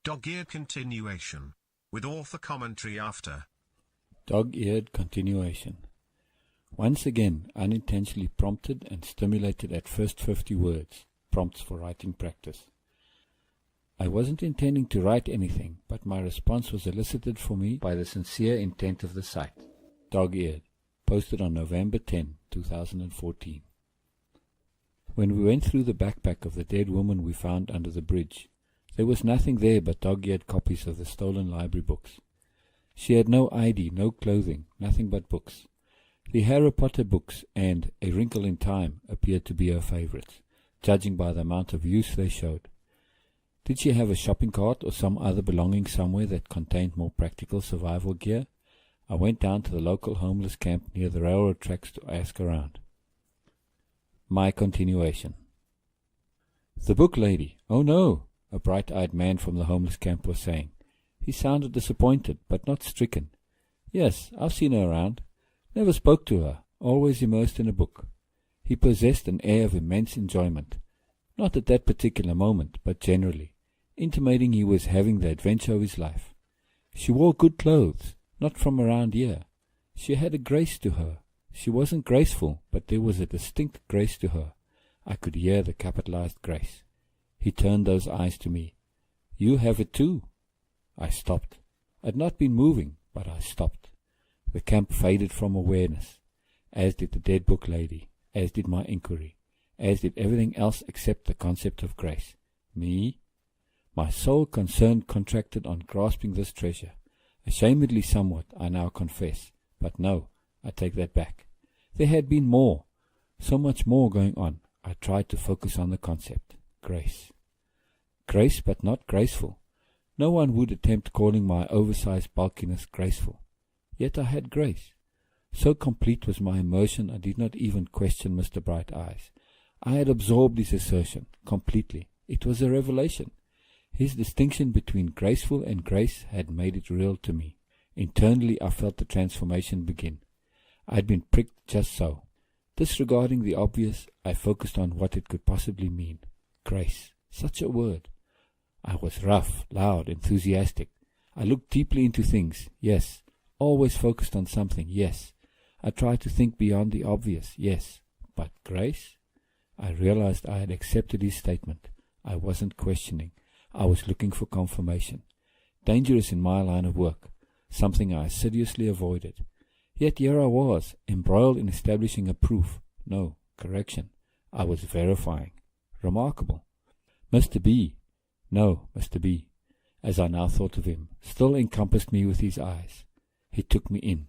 Dog-eared continuation. With author commentary after. Dog-eared continuation. Once again, unintentionally prompted and stimulated at first 50 words, prompts for writing practice. I wasn't intending to write anything, but my response was elicited for me by the sincere intent of the site. Dog-eared, posted on November 10, 2014. When we went through the backpack of the dead woman we found under the bridge, there was nothing there but dog-eared copies of the stolen library books. She had no ID, no clothing, nothing but books. The Harry Potter books and A Wrinkle in Time appeared to be her favorites, judging by the amount of use they showed. Did she have a shopping cart or some other belonging somewhere that contained more practical survival gear? I went down to the local homeless camp near the railroad tracks to ask around. My continuation. The book lady. Oh no, a bright-eyed man from the homeless camp was saying. He sounded disappointed, but not stricken. Yes, I've seen her around. Never spoke to her, always immersed in a book. He possessed an air of immense enjoyment, not at that particular moment, but generally, intimating he was having the adventure of his life. She wore good clothes, not from around here. She had a grace to her. She wasn't graceful, but there was a distinct grace to her. I could hear the capitalized grace. He turned those eyes to me. You have it too. I stopped. I'd not been moving, but I stopped. The camp faded from awareness, as did the dead book lady, as did my inquiry, as did everything else except the concept of grace. Me? My sole concern contracted on grasping this treasure. Ashamedly somewhat, I now confess. But no, I take that back. There had been more, so much more going on. I tried to focus on the concept. Grace. Grace, but not graceful. No one would attempt calling my oversized bulkiness graceful. Yet I had grace. So complete was my immersion I did not even question Mr. Bright Eyes. I had absorbed his assertion completely. It was a revelation. His distinction between graceful and grace had made it real to me. Internally I felt the transformation begin. I had been pricked just so. Disregarding the obvious, I focused on what it could possibly mean. Grace. Such a word. I was rough, loud, enthusiastic. I looked deeply into things, yes. Always focused on something, yes. I tried to think beyond the obvious, yes. But grace? I realized I had accepted his statement. I wasn't questioning. I was looking for confirmation. Dangerous in my line of work, something I assiduously avoided. Yet here I was, embroiled in establishing a proof. No, correction. I was verifying. Remarkable. Mr. B. No, Mr. B., as I now thought of him, still encompassed me with his eyes. He took me in.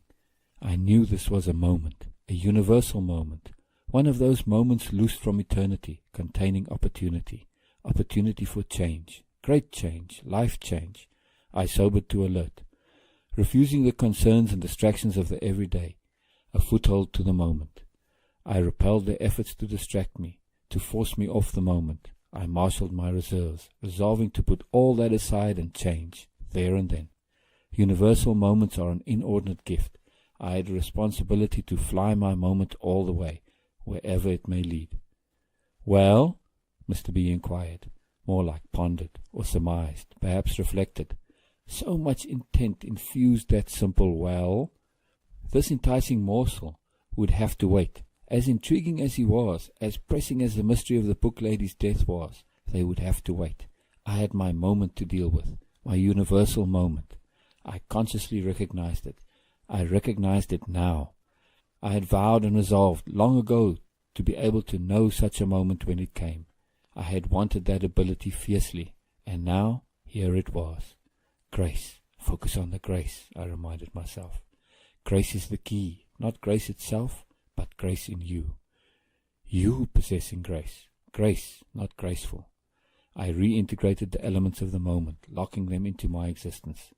I knew this was a moment, a universal moment, one of those moments loosed from eternity, containing opportunity, opportunity for change, great change, life change. I sobered to alert, refusing the concerns and distractions of the everyday, a foothold to the moment. I repelled their efforts to distract me, to force me off the moment. I marshaled my reserves, resolving to put all that aside and change, there and then. Universal moments are an inordinate gift. I had a responsibility to fly my moment all the way, wherever it may lead. Well? Mr. B. inquired, more like pondered, or surmised, perhaps reflected. So much intent infused that simple well. This enticing morsel would have to wait. As intriguing as he was, as pressing as the mystery of the book lady's death was, they would have to wait. I had my moment to deal with, my universal moment. I consciously recognized it. I recognized it now. I had vowed and resolved long ago to be able to know such a moment when it came. I had wanted that ability fiercely, and now here it was. Grace. Focus on the grace, I reminded myself. Grace is the key, not grace itself, but grace in you. You possessing grace. Grace, not graceful. I reintegrated the elements of the moment, locking them into my existence.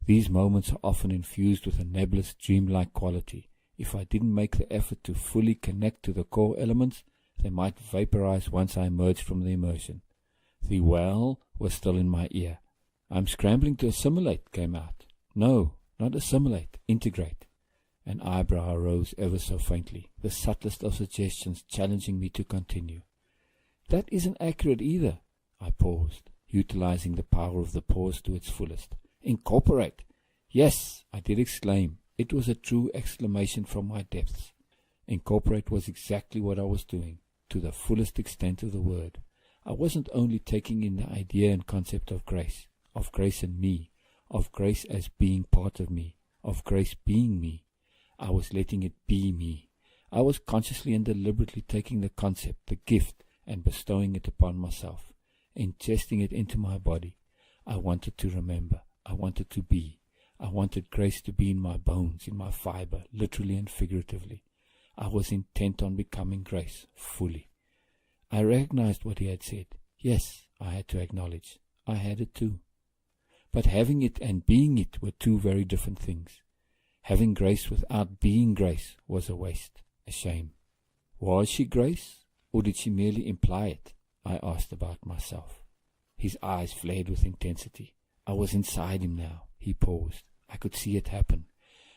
These moments are often infused with a nebulous, dreamlike quality. If I didn't make the effort to fully connect to the core elements, they might vaporize once I emerged from the immersion. The well was still in my ear. I'm scrambling to assimilate, came out. No, not assimilate, integrate. An eyebrow rose ever so faintly, the subtlest of suggestions challenging me to continue. That isn't accurate either. I paused. utilizing the power of the pause to its fullest. Incorporate! Yes, I did exclaim. It was a true exclamation from my depths. Incorporate was exactly what I was doing, to the fullest extent of the word. I wasn't only taking in the idea and concept of grace in me, of grace as being part of me, of grace being me. I was letting it be me. I was consciously and deliberately taking the concept, the gift, and bestowing it upon myself, ingesting it into my body. I wanted to remember. I wanted to be. I wanted grace to be in my bones, in my fiber, literally and figuratively. I was intent on becoming grace, fully. I recognized what he had said. Yes, I had to acknowledge. I had it too. But having it and being it were two very different things. Having grace without being grace was a waste, a shame. Was she grace, or did she merely imply it? I asked about myself. His eyes flared with intensity. I was inside him now. He paused. I could see it happen.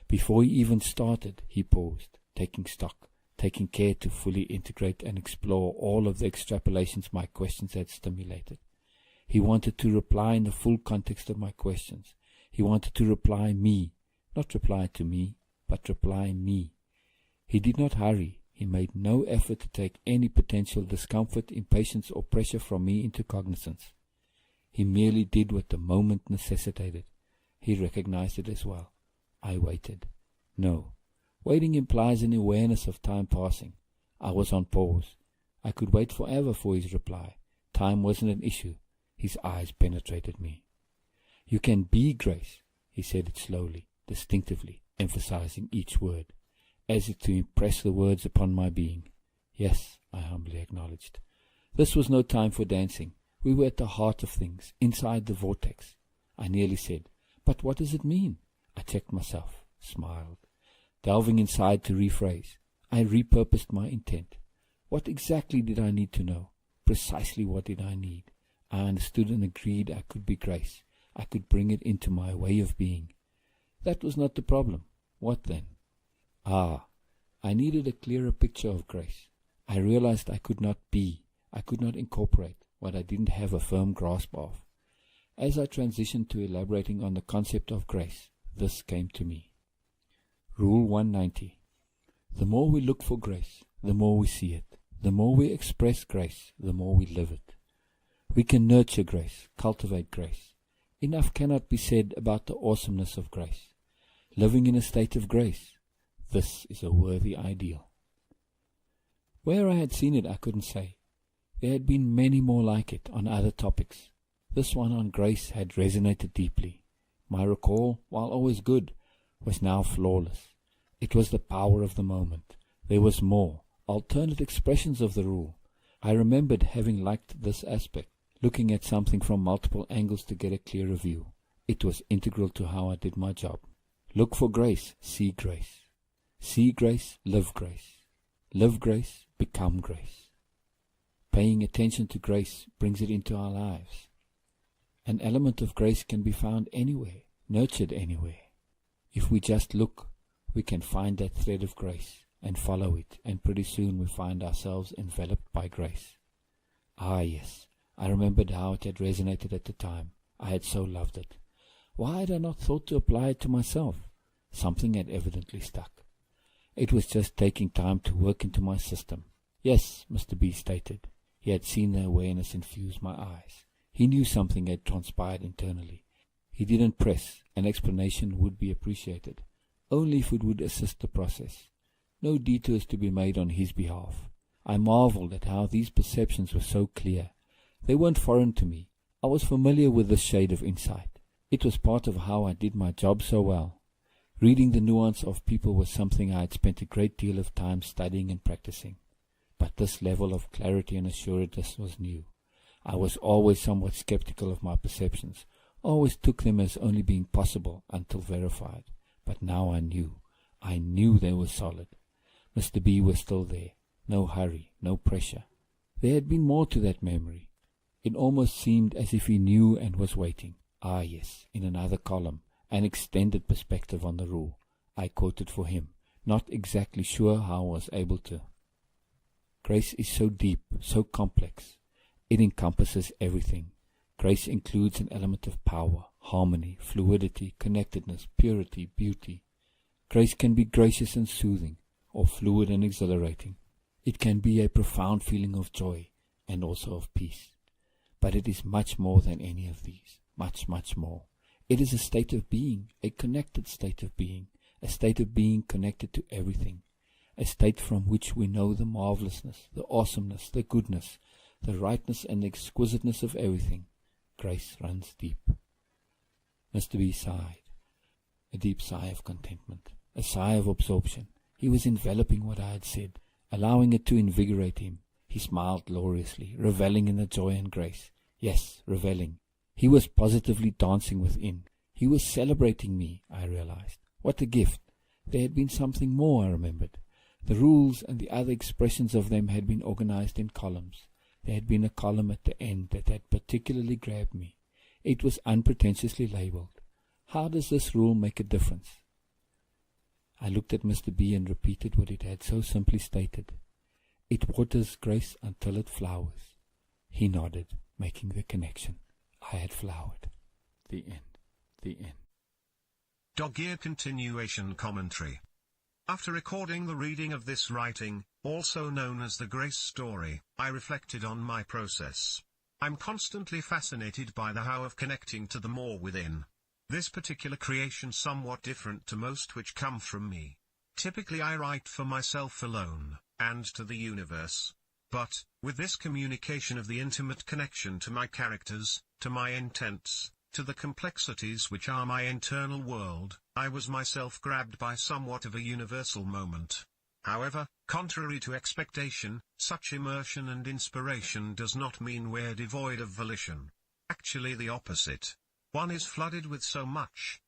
Before he even started, he paused, taking stock, taking care to fully integrate and explore all of the extrapolations my questions had stimulated. He wanted to reply in the full context of my questions. He wanted to reply me, not reply to me, but reply me. He did not hurry. He made no effort to take any potential discomfort, impatience, or pressure from me into cognizance. He merely did what the moment necessitated. He recognized it as well. I waited. No. Waiting implies an awareness of time passing. I was on pause. I could wait forever for his reply. Time wasn't an issue. His eyes penetrated me. You can be grace, he said it slowly, distinctively, emphasizing each word, as if to impress the words upon my being. Yes, I humbly acknowledged. This was no time for dancing. We were at the heart of things, inside the vortex. I nearly said, but what does it mean? I checked myself, smiled. Delving inside to rephrase, I repurposed my intent. What exactly did I need to know? Precisely what did I need? I understood and agreed I could be grace. I could bring it into my way of being. That was not the problem. What then? I needed a clearer picture of grace. I realized I could not be, I could not incorporate what I didn't have a firm grasp of. As I transitioned to elaborating on the concept of grace, this came to me. Rule 190. The more we look for grace, the more we see it. The more we express grace, the more we live it. We can nurture grace, cultivate grace. Enough cannot be said about the awesomeness of grace. Living in a state of grace, this is a worthy ideal. Where I had seen it, I couldn't say. There had been many more like it on other topics. This one on grace had resonated deeply. My recall, while always good, was now flawless. It was the power of the moment. There was more, alternate expressions of the rule. I remembered having liked this aspect, looking at something from multiple angles to get a clearer view. It was integral to how I did my job. Look for grace, see grace. See grace, live grace. Live grace, become grace. Paying attention to grace brings it into our lives. An element of grace can be found anywhere, nurtured anywhere. If we just look, we can find that thread of grace and follow it, and pretty soon we find ourselves enveloped by grace. Yes, I remembered how it had resonated at the time. I had so loved it. Why had I not thought to apply it to myself? Something had evidently stuck. It was just taking time to work into my system. Yes, Mr. B stated. He had seen the awareness infuse my eyes. He knew something had transpired internally. He didn't press. An explanation would be appreciated, only if it would assist the process. No detours to be made on his behalf. I marveled at how these perceptions were so clear. They weren't foreign to me. I was familiar with this shade of insight. It was part of how I did my job so well. Reading the nuance of people was something I had spent a great deal of time studying and practicing. But this level of clarity and assuredness was new. I was always somewhat skeptical of my perceptions, always took them as only being possible until verified. But now I knew they were solid. Mr. B was still there. No hurry, no pressure. There had been more to that memory. It almost seemed as if he knew and was waiting. Yes, in another column, an extended perspective on the rule. I quoted for him, not exactly sure how I was able to. Grace is so deep, so complex. It encompasses everything. Grace includes an element of power, harmony, fluidity, connectedness, purity, beauty. Grace can be gracious and soothing, or fluid and exhilarating. It can be a profound feeling of joy and also of peace. But it is much more than any of these, much, much more. It is a state of being, a connected state of being, a state of being connected to everything, a state from which we know the marvelousness, the awesomeness, the goodness, the rightness and the exquisiteness of everything. Grace runs deep. Mr. B sighed, a deep sigh of contentment, a sigh of absorption. He was enveloping what I had said, allowing it to invigorate him. He smiled gloriously, reveling in the joy and grace. Yes, reveling. He was positively dancing within. He was celebrating me, I realized. What a gift. There had been something more, I remembered. The rules and the other expressions of them had been organized in columns. There had been a column at the end that had particularly grabbed me. It was unpretentiously labeled. How does this rule make a difference? I looked at Mr. B and repeated what it had so simply stated. It waters grace until it flowers. He nodded, making the connection. I had flowered. The end. The end. Dog-eared continuation commentary. After recording the reading of this writing, also known as the Grace Story, I reflected on my process. I'm constantly fascinated by the how of connecting to the more within. This particular creation somewhat different to most which come from me. Typically I write for myself alone, and to the universe. But, with this communication of the intimate connection to my characters, to my intents, to the complexities which are my internal world, I was myself grabbed by somewhat of a universal moment. However, contrary to expectation, such immersion and inspiration does not mean we're devoid of volition. Actually the opposite. One is flooded with so much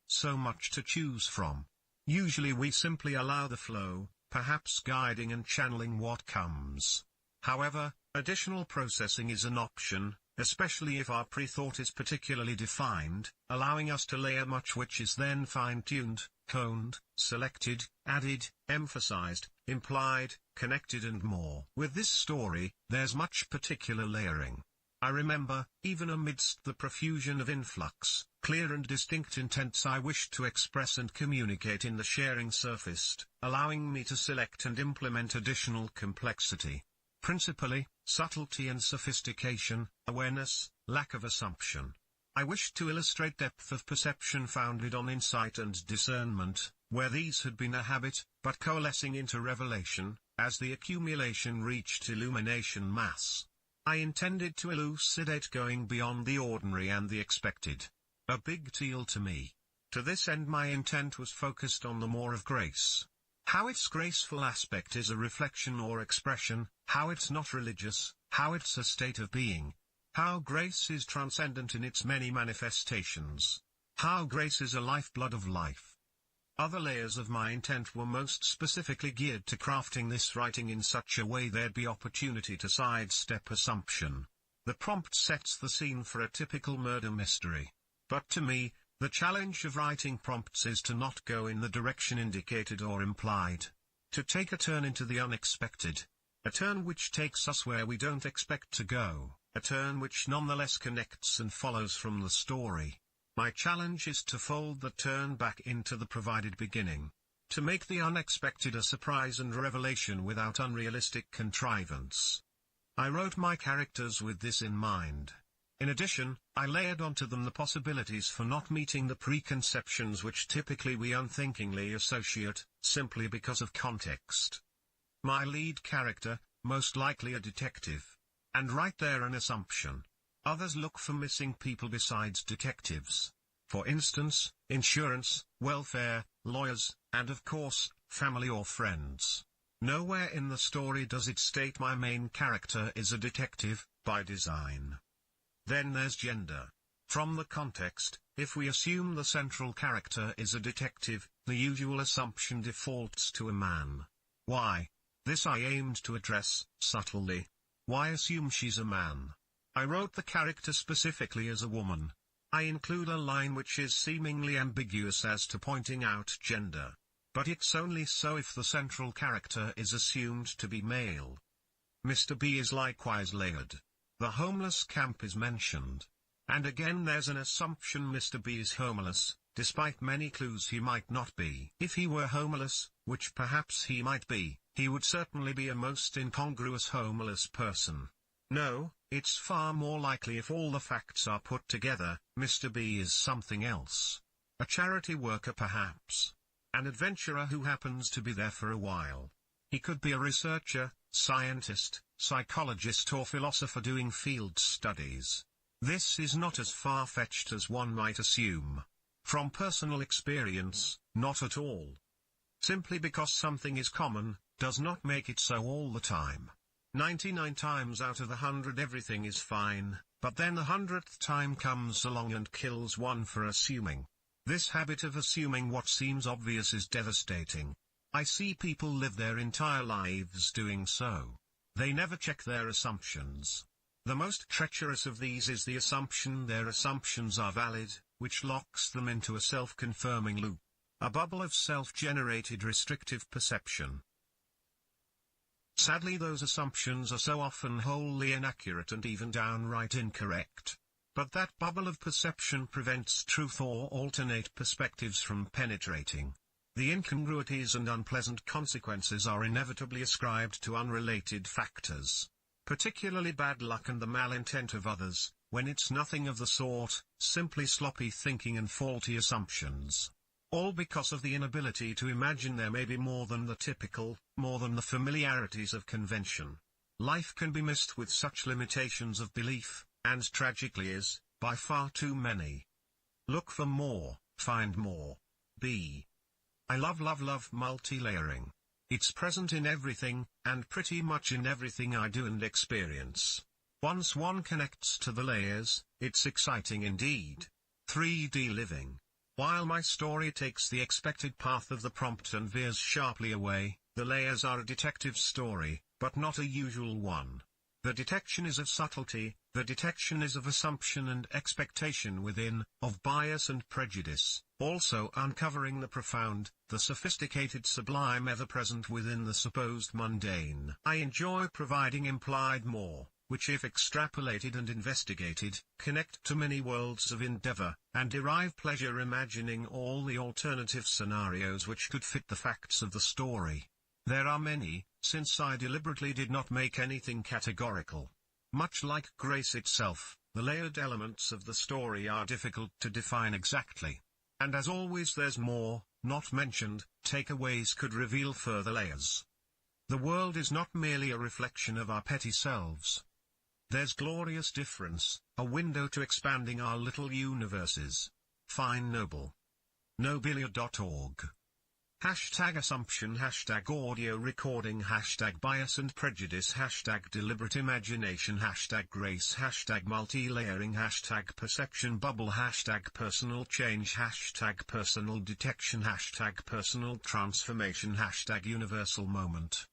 to choose from. Usually we simply allow the flow, perhaps guiding and channeling what comes. However, additional processing is an option, especially if our pre-thought is particularly defined, allowing us to layer much which is then fine-tuned, coned, selected, added, emphasized, implied, connected and more. With this story, there's much particular layering. I remember, even amidst the profusion of influx, clear and distinct intents I wished to express and communicate in the sharing surfaced, allowing me to select and implement additional complexity. Principally, subtlety and sophistication, awareness, lack of assumption. I wished to illustrate depth of perception founded on insight and discernment, where these had been a habit, but coalescing into revelation, as the accumulation reached illumination mass. I intended to elucidate going beyond the ordinary and the expected. A big deal to me. To this end my intent was focused on the more of grace. How its graceful aspect is a reflection or expression, how it's not religious, how it's a state of being. How grace is transcendent in its many manifestations. How grace is a lifeblood of life. Other layers of my intent were most specifically geared to crafting this writing in such a way there'd be opportunity to sidestep assumption. The prompt sets the scene for a typical murder mystery. But to me, the challenge of writing prompts is to not go in the direction indicated or implied. To take a turn into the unexpected. A turn which takes us where we don't expect to go. A turn which nonetheless connects and follows from the story. My challenge is to fold the turn back into the provided beginning. To make the unexpected a surprise and revelation without unrealistic contrivance. I wrote my characters with this in mind. In addition, I layered onto them the possibilities for not meeting the preconceptions which typically we unthinkingly associate, simply because of context. My lead character, most likely a detective. And right there an assumption. Others look for missing people besides detectives. For instance, insurance, welfare, lawyers, and of course, family or friends. Nowhere in the story does it state my main character is a detective, by design. Then there's gender. From the context, if we assume the central character is a detective, the usual assumption defaults to a man. Why? This I aimed to address, subtly. Why assume she's a man? I wrote the character specifically as a woman. I include a line which is seemingly ambiguous as to pointing out gender. But it's only so if the central character is assumed to be male. Mr. B is likewise layered. The homeless camp is mentioned. And again there's an assumption Mr. B is homeless, despite many clues he might not be. If he were homeless, which perhaps he might be, he would certainly be a most incongruous homeless person. No, it's far more likely if all the facts are put together, Mr. B is something else. A charity worker perhaps. An adventurer who happens to be there for a while. He could be a researcher, scientist, psychologist or philosopher doing field studies. This is not as far-fetched as one might assume. From personal experience, not at all. Simply because something is common, does not make it so all the time. 99 times out of 100 everything is fine, but then the 100th time comes along and kills one for assuming. This habit of assuming what seems obvious is devastating. I see people live their entire lives doing so. They never check their assumptions. The most treacherous of these is the assumption their assumptions are valid, which locks them into a self-confirming loop. A bubble of self-generated restrictive perception. Sadly, those assumptions are so often wholly inaccurate and even downright incorrect. But that bubble of perception prevents truth or alternate perspectives from penetrating. The incongruities and unpleasant consequences are inevitably ascribed to unrelated factors. Particularly bad luck and the malintent of others, when it's nothing of the sort, simply sloppy thinking and faulty assumptions. All because of the inability to imagine there may be more than the typical, more than the familiarities of convention. Life can be missed with such limitations of belief, and tragically is, by far too many. Look for more, find more. B. I love multi-layering. It's present in everything, and pretty much in everything I do and experience. Once one connects to the layers, it's exciting indeed. 3D living. While my story takes the expected path of the prompt and veers sharply away, the layers are a detective story, but not a usual one. The detection is of subtlety, the detection is of assumption and expectation within, of bias and prejudice, also uncovering the profound, the sophisticated sublime ever present within the supposed mundane. I enjoy providing implied more, which if extrapolated and investigated, connect to many worlds of endeavor, and derive pleasure imagining all the alternative scenarios which could fit the facts of the story. There are many, since I deliberately did not make anything categorical. Much like grace itself, the layered elements of the story are difficult to define exactly. And as always there's more, not mentioned, takeaways could reveal further layers. The world is not merely a reflection of our petty selves. There's glorious difference, a window to expanding our little universes. Fine Noble. Nobilia.org. #assumption, #audio recording, #bias and prejudice, #deliberate imagination, #grace, #multi-layering, #perception bubble, #personal change, #personal detection, #personal transformation, #universal moment.